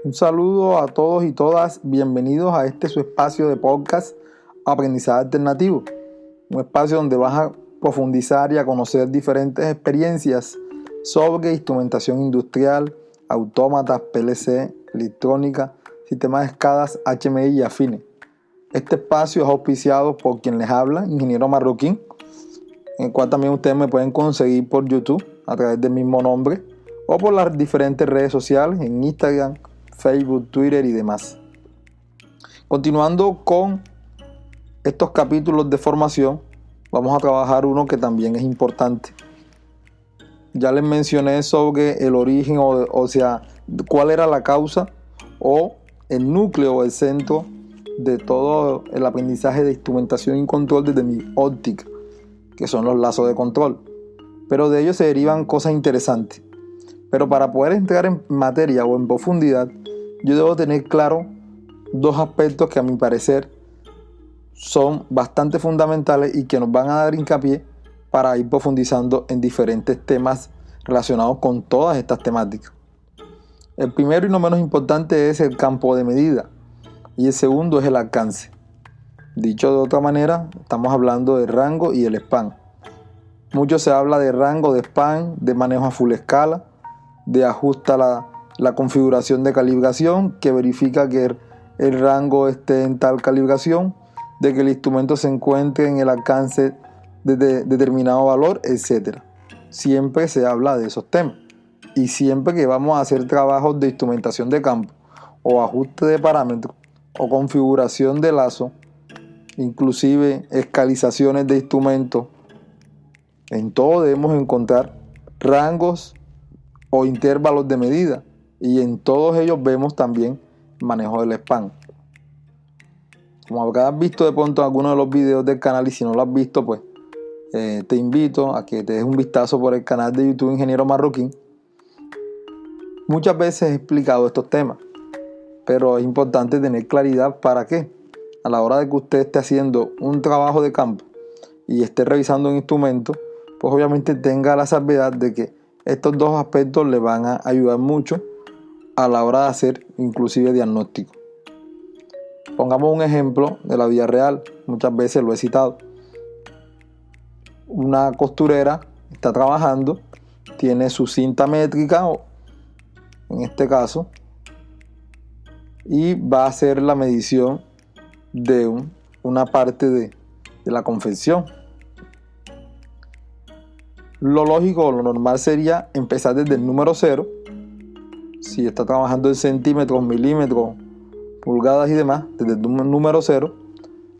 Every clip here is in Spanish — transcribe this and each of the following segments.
Un saludo a todos y todas, bienvenidos a su espacio de podcast Aprendizaje Alternativo, un espacio donde vas a profundizar y a conocer diferentes experiencias sobre instrumentación industrial, autómatas, PLC, electrónica, sistemas de escalas, HMI y afines. Este espacio es auspiciado por quien les habla, Ingeniero Marroquín, en el cual también ustedes me pueden conseguir por YouTube a través del mismo nombre o por las diferentes redes sociales en Instagram, Facebook, Twitter y demás. Continuando con estos capítulos de formación, vamos a trabajar uno que también es importante. Ya les mencioné sobre el origen, o sea, cuál era la causa o el núcleo o el centro de todo el aprendizaje de instrumentación y control desde mi óptica, que son los lazos de control. Pero de ellos se derivan cosas interesantes. Pero para poder entrar en materia o en profundidad, yo debo tener claro dos aspectos que a mi parecer son bastante fundamentales y que nos van a dar hincapié para ir profundizando en diferentes temas relacionados con todas estas temáticas. El primero y no menos importante es el campo de medida y el segundo es el alcance. Dicho de otra manera, estamos hablando de rango y el span. Mucho se habla de rango, de span, de manejo a full escala, de ajusta la configuración de calibración, que verifica que el rango esté en tal calibración, de que el instrumento se encuentre en el alcance de determinado valor, etc. Siempre se habla de esos temas. Y siempre que vamos a hacer trabajos de instrumentación de campo, o ajuste de parámetros, o configuración de lazo, inclusive escalizaciones de instrumentos, en todo debemos encontrar rangos o intervalos de medida, y en todos ellos vemos también manejo del span. Como habrás visto de pronto en algunos de los videos del canal, y si no lo has visto, pues te invito a que te des un vistazo por el canal de YouTube Ingeniero Marroquín. Muchas veces he explicado estos temas, pero es importante tener claridad para que a la hora de que usted esté haciendo un trabajo de campo y esté revisando un instrumento, pues obviamente tenga la salvedad de que estos dos aspectos le van a ayudar mucho a la hora de hacer inclusive diagnóstico. Pongamos un ejemplo de la vida real, muchas veces lo he citado. Una costurera está trabajando, tiene su cinta métrica, en este caso, y va a hacer la medición de una parte de la confección. Lo lógico o lo normal sería empezar desde el número 0, si está trabajando en centímetros, milímetros, pulgadas y demás, desde el número 0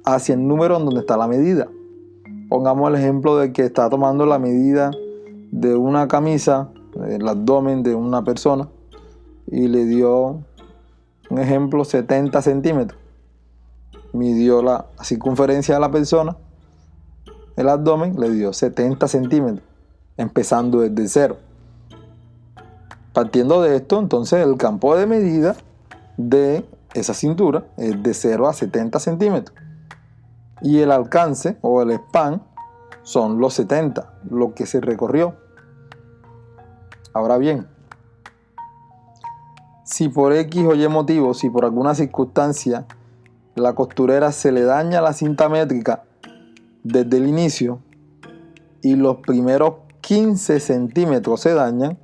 hacia el número en donde está la medida. Pongamos el ejemplo de que está tomando la medida de una camisa, el abdomen de una persona, y le dio, un ejemplo, 70 centímetros. Midió la circunferencia de la persona, el abdomen, le dio 70 centímetros, empezando desde 0. Partiendo de esto, entonces el campo de medida de esa cintura es de 0 a 70 centímetros. Y el alcance o el span son los 70, lo que se recorrió. Ahora bien, si por X o Y motivo, si por alguna circunstancia la costurera se le daña la cinta métrica desde el inicio y los primeros 15 centímetros se dañan,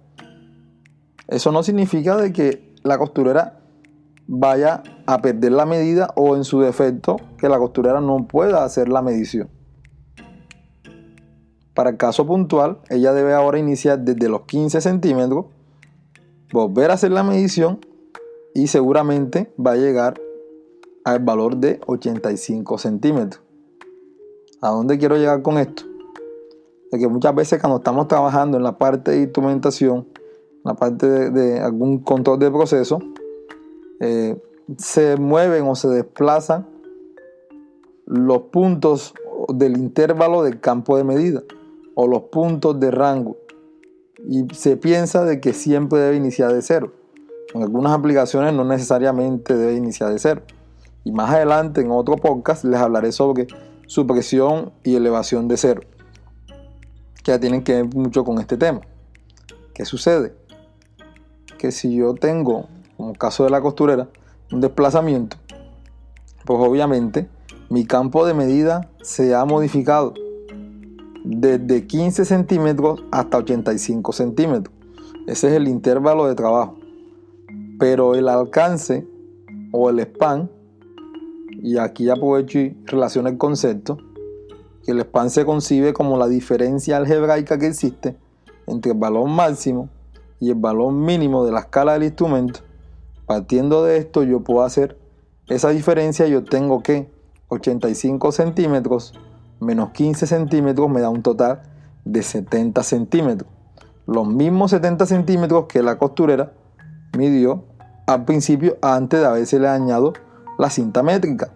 eso no significa de que la costurera vaya a perder la medida o, en su defecto, que la costurera no pueda hacer la medición. Para el caso puntual, ella debe ahora iniciar desde los 15 centímetros, volver a hacer la medición y seguramente va a llegar al valor de 85 centímetros. ¿A dónde quiero llegar con esto? De que muchas veces cuando estamos trabajando en la parte de instrumentación, en la parte de algún control de proceso, se mueven o se desplazan los puntos del intervalo del campo de medida o los puntos de rango, y se piensa de que siempre debe iniciar de 0. En algunas aplicaciones no necesariamente debe iniciar de 0, y más adelante en otro podcast les hablaré sobre supresión y elevación de 0, que ya tienen que ver mucho con este tema. ¿Qué sucede? Que si yo tengo como el caso de la costurera, un desplazamiento, pues obviamente mi campo de medida se ha modificado desde 15 centímetros hasta 85 centímetros. Ese es el intervalo de trabajo. Pero el alcance o el span, y aquí aprovecho y relaciono el concepto, que el span se concibe como la diferencia algebraica que existe entre el valor máximo y el valor mínimo de la escala del instrumento. Partiendo de esto, yo puedo hacer esa diferencia y obtengo que 85 centímetros menos 15 centímetros me da un total de 70 centímetros. Los mismos 70 centímetros que la costurera midió al principio antes de haberse le añadido la cinta métrica.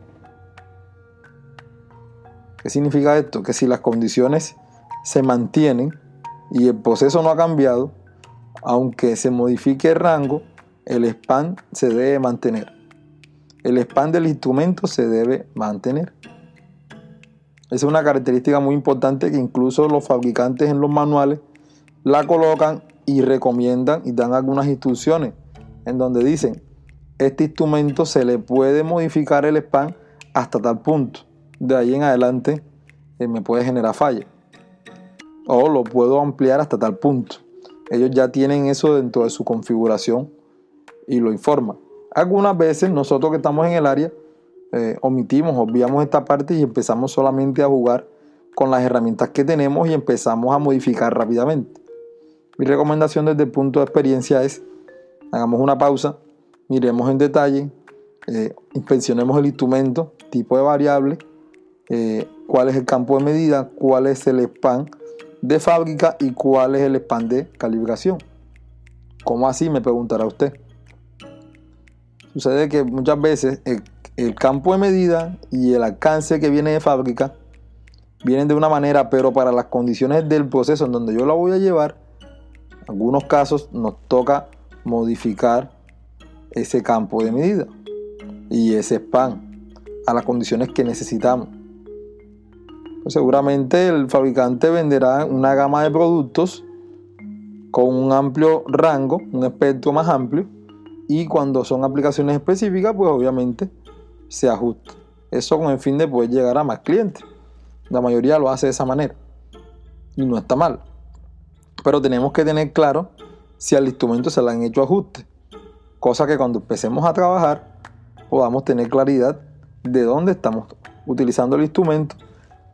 ¿Qué significa esto? Que si las condiciones se mantienen y el proceso no ha cambiado, aunque se modifique el rango, el span se debe mantener. El span del instrumento se debe mantener. Esa es una característica muy importante que incluso los fabricantes en los manuales la colocan y recomiendan y dan algunas instrucciones en donde dicen: este instrumento se le puede modificar el span hasta tal punto. De ahí en adelante me puede generar falla. O lo puedo ampliar hasta tal punto. Ellos ya tienen eso dentro de su configuración y lo informan. Algunas veces nosotros que estamos en el área obviamos esta parte y empezamos solamente a jugar con las herramientas que tenemos y empezamos a modificar rápidamente. Mi recomendación desde el punto de experiencia es: hagamos una pausa, miremos en detalle, inspeccionemos el instrumento, tipo de variable, cuál es el campo de medida, cuál es el span de fábrica y cuál es el span de calibración. ¿Cómo así?, me preguntará usted. Sucede que muchas veces el campo de medida y el alcance que viene de fábrica vienen de una manera, pero para las condiciones del proceso en donde yo la voy a llevar, en algunos casos nos toca modificar ese campo de medida y ese span a las condiciones que necesitamos. Pues seguramente el fabricante venderá una gama de productos con un amplio rango, un espectro más amplio, y cuando son aplicaciones específicas, pues obviamente se ajusta. Eso con el fin de poder llegar a más clientes. La mayoría lo hace de esa manera y no está mal. Pero tenemos que tener claro si al instrumento se le han hecho ajustes. Cosa que cuando empecemos a trabajar podamos tener claridad de dónde estamos utilizando el instrumento,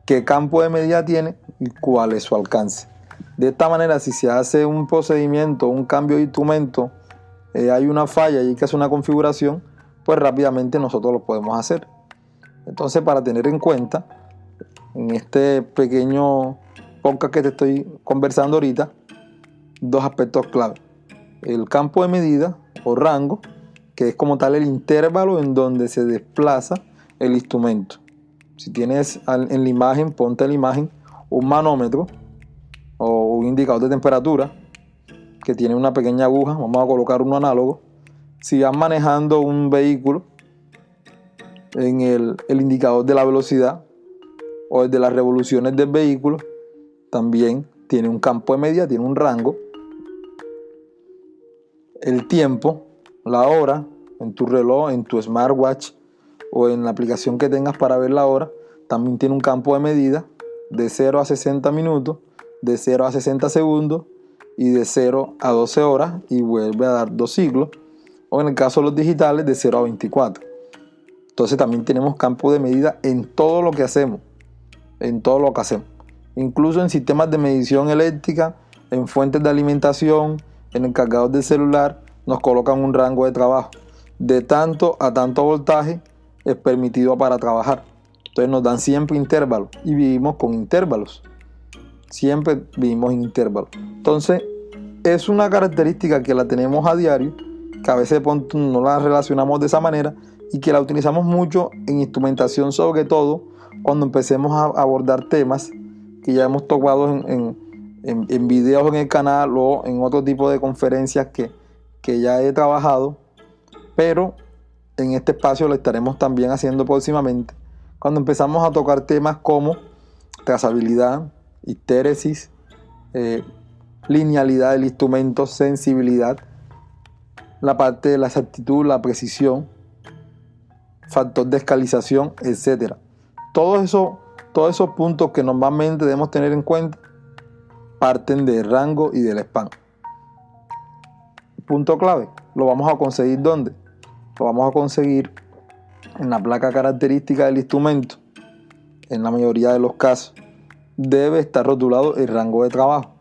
qué campo de medida tiene y cuál es su alcance. De esta manera, si se hace un procedimiento, un cambio de instrumento, hay una falla y hay que hacer una configuración, pues rápidamente nosotros lo podemos hacer. Entonces, para tener en cuenta, en este pequeño podcast que te estoy conversando ahorita, dos aspectos clave: el campo de medida o rango, que es como tal el intervalo en donde se desplaza el instrumento. Si tienes en la imagen, ponte en la imagen un manómetro o un indicador de temperatura que tiene una pequeña aguja. Vamos a colocar uno análogo. Si vas manejando un vehículo, en el indicador de la velocidad o el de las revoluciones del vehículo también tiene un campo de medida, tiene un rango. El tiempo, la hora, en tu reloj, en tu smartwatch o en la aplicación que tengas para ver la hora, también tiene un campo de medida de 0 a 60 minutos, de 0 a 60 segundos y de 0 a 12 horas, y vuelve a dar 2 ciclos. O en el caso de los digitales, de 0 a 24. Entonces también tenemos campo de medida en todo lo que hacemos, incluso en sistemas de medición eléctrica, en fuentes de alimentación, en el cargador del celular, nos colocan un rango de trabajo. De tanto a tanto voltaje es permitido para trabajar. Entonces nos dan siempre intervalos y vivimos con intervalos. Siempre vivimos en intervalos. Entonces es una característica que la tenemos a diario, que a veces de pronto no la relacionamos de esa manera y que la utilizamos mucho en instrumentación, sobre todo cuando empecemos a abordar temas que ya hemos tocado en videos en el canal o en otro tipo de conferencias que ya he trabajado, pero en este espacio lo estaremos también haciendo próximamente, cuando empezamos a tocar temas como trazabilidad, histéresis, linealidad del instrumento, sensibilidad, la parte de la exactitud, la precisión, factor de escalización, etc. Todos esos puntos que normalmente debemos tener en cuenta parten del rango y del span. Punto clave, ¿lo vamos a conseguir dónde? Lo vamos a conseguir en la placa característica del instrumento. En la mayoría de los casos debe estar rotulado el rango de trabajo.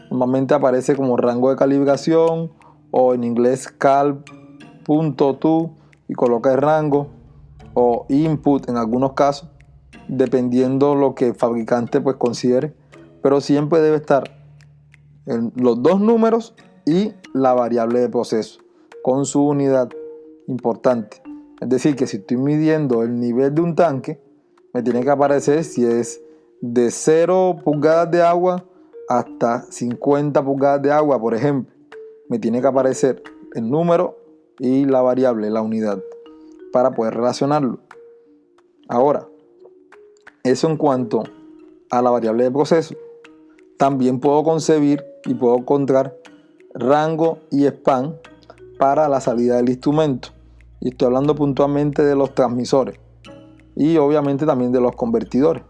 Normalmente aparece como rango de calibración o en inglés cal.to y coloca el rango o input en algunos casos, dependiendo lo que el fabricante pues considere, pero siempre debe estar los dos números y la variable de proceso con su unidad importante. Es decir, que si estoy midiendo el nivel de un tanque, me tiene que aparecer si es de 0 pulgadas de agua hasta 50 pulgadas de agua, por ejemplo. Me tiene que aparecer el número y la variable, la unidad, para poder relacionarlo. Ahora, eso en cuanto a la variable de proceso. También puedo concebir y puedo encontrar rango y span para la salida del instrumento. Y estoy hablando puntualmente de los transmisores y obviamente también de los convertidores.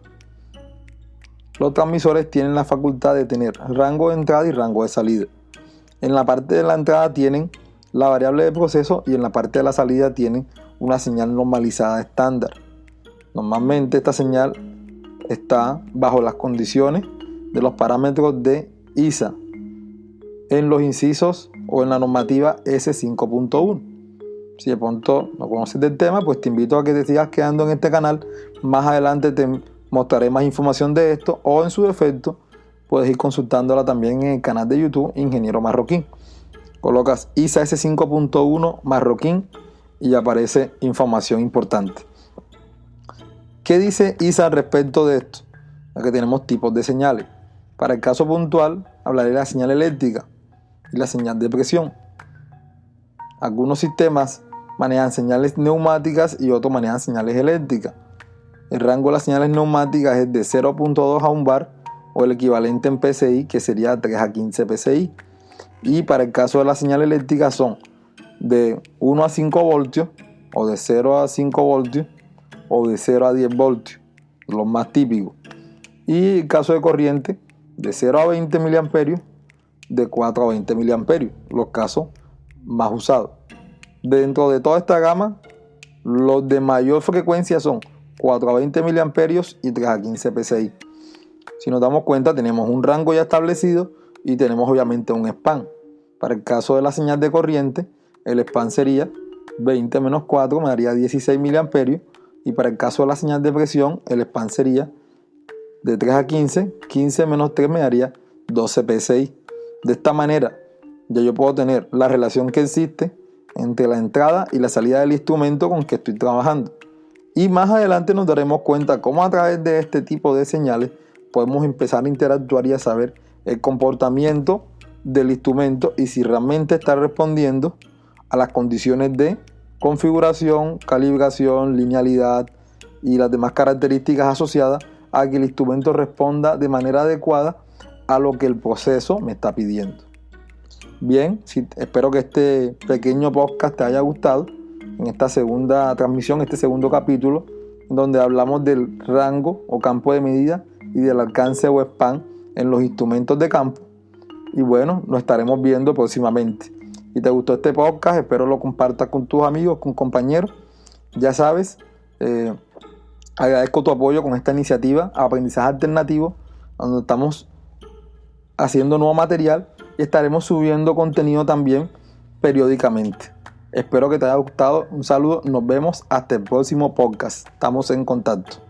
Los transmisores tienen la facultad de tener rango de entrada y rango de salida. En la parte de la entrada tienen la variable de proceso y en la parte de la salida tienen una señal normalizada estándar. Normalmente esta señal está bajo las condiciones de los parámetros de ISA en los incisos o en la normativa S5.1. Si de pronto no conoces del tema, pues te invito a que te sigas quedando en este canal. Más adelante te mostraré más información de esto, o en su defecto puedes ir consultándola también en el canal de YouTube Ingeniero Marroquín. Colocas ISA S5.1 Marroquín y aparece información importante. ¿Qué dice ISA respecto de esto? Ya que tenemos tipos de señales. Para el caso puntual hablaré de la señal eléctrica y la señal de presión. Algunos sistemas manejan señales neumáticas y otros manejan señales eléctricas. El rango de las señales neumáticas es de 0.2 a 1 bar o el equivalente en PSI, que sería 3 a 15 PSI. Y para el caso de la señal eléctrica son de 1 a 5 voltios o de 0 a 5 voltios o de 0 a 10 voltios, los más típicos. Y el caso de corriente de 0 a 20 miliamperios, de 4 a 20 miliamperios, los casos más usados. Dentro de toda esta gama, los de mayor frecuencia son 4 a 20 miliamperios y 3 a 15 PSI. Si nos damos cuenta, tenemos un rango ya establecido y tenemos obviamente un span. Para el caso de la señal de corriente, el span sería 20 menos 4, me daría 16 miliamperios. Y para el caso de la señal de presión, el span sería de 3 a 15, 15 menos 3 me daría 12 PSI. De esta manera, ya yo puedo tener la relación que existe entre la entrada y la salida del instrumento con que estoy trabajando. Y más adelante nos daremos cuenta cómo a través de este tipo de señales podemos empezar a interactuar y a saber el comportamiento del instrumento y si realmente está respondiendo a las condiciones de configuración, calibración, linealidad y las demás características asociadas a que el instrumento responda de manera adecuada a lo que el proceso me está pidiendo. Bien, espero que este pequeño podcast te haya gustado en esta segunda transmisión, este segundo capítulo, donde hablamos del rango o campo de medida y del alcance o span en los instrumentos de campo. Y bueno, nos estaremos viendo próximamente. Si te gustó este podcast, espero lo compartas con tus amigos, con compañeros. Ya sabes, agradezco tu apoyo con esta iniciativa Aprendizaje Alternativo, donde estamos haciendo nuevo material y estaremos subiendo contenido también periódicamente. Espero que te haya gustado. Un saludo, nos vemos hasta el próximo podcast. Estamos en contacto.